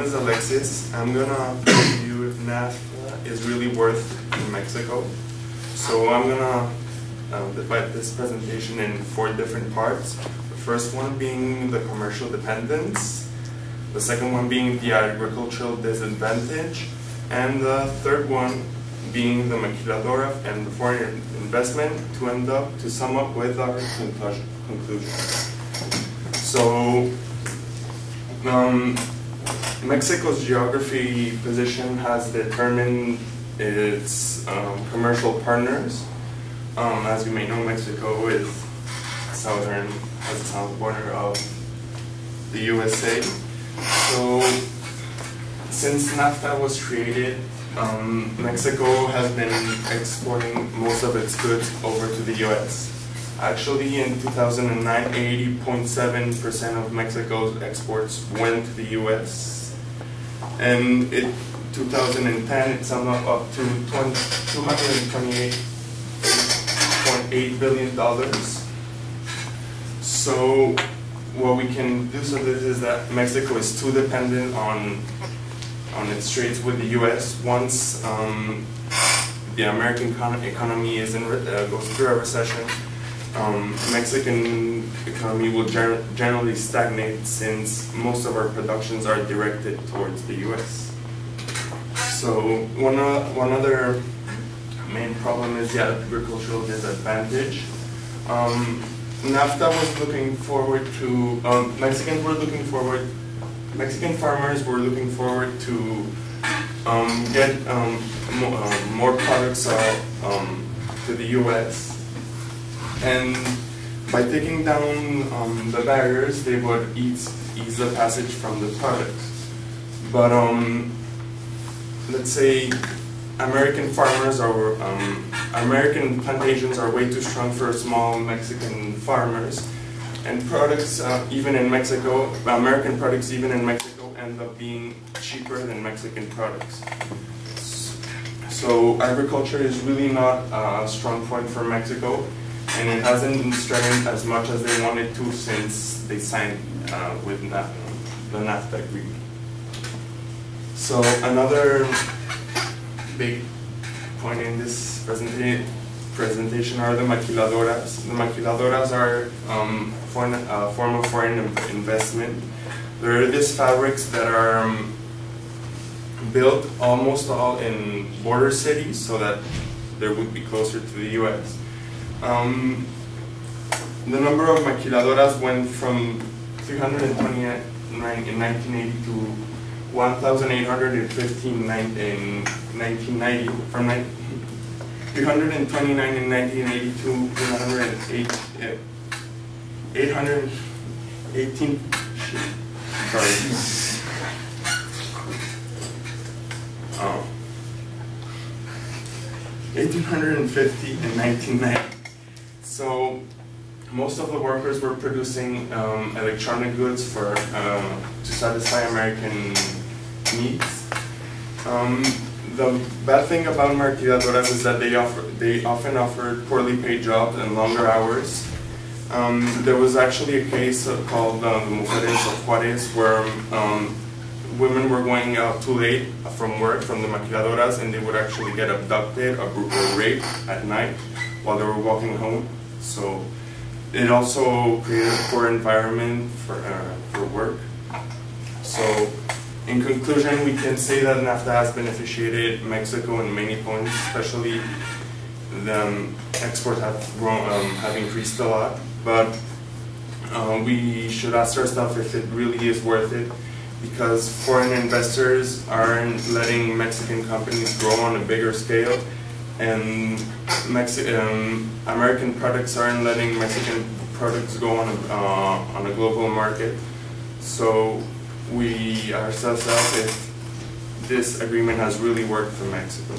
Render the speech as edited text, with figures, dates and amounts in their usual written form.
name is Alexis. I'm gonna review if NAFTA is really worth in Mexico. So I'm gonna divide this presentation in 4 different parts. The first one being the commercial dependence, the second one being the agricultural disadvantage, and the third one being the maquiladora and the foreign investment, to end up to sum up with our conclusion. So Mexico's geography position has determined its commercial partners. As you may know, Mexico is has the southern border of the USA. So since NAFTA was created, Mexico has been exporting most of its goods over to the US. Actually, in 2009, 80.7% of Mexico's exports went to the US. And in 2010, it summed up to $228.8 billion. So what we can do so this is that Mexico is too dependent on its trades with the U.S. Once the American economy is goes through a recession, Mexican economy will generally stagnate, since most of our productions are directed towards the U.S. So one other main problem is the agricultural disadvantage. NAFTA was looking forward to, Mexican farmers were looking forward to get more products to the U.S. And by taking down the barriers, they would ease the passage from the products. But let's say American farmers or American plantations are way too strong for small Mexican farmers, and products even in Mexico, American products even in Mexico end up being cheaper than Mexican products. So agriculture is really not a strong point for Mexico, and it hasn't been strengthened as much as they wanted to since they signed with the NAFTA agreement. So another big point in this presentation are the maquiladoras. The maquiladoras are a form of foreign investment. They're these fabrics that are built almost all in border cities, so that they would be closer to the U.S. The number of maquiladoras went from 329 in 1980 to 1,815 in 1990. From 329 in 1980 to 818. Sorry. 1,850 in 1990. So most of the workers were producing electronic goods to satisfy American needs. The bad thing about maquiladoras is that they often offered poorly paid jobs and longer hours. There was actually a case called the Mujeres of Juarez, where women were going out too late from work, from the maquiladoras, and they would actually get abducted or raped at night while they were walking home. So it also created a poor environment for work. So in conclusion, we can say that NAFTA has benefited Mexico in many points, especially the exports have increased a lot. But we should ask ourselves if it really is worth it, because foreign investors aren't letting Mexican companies grow on a bigger scale, and American products aren't letting Mexican products go on a global market. So we ask ourselves if this agreement has really worked for Mexico.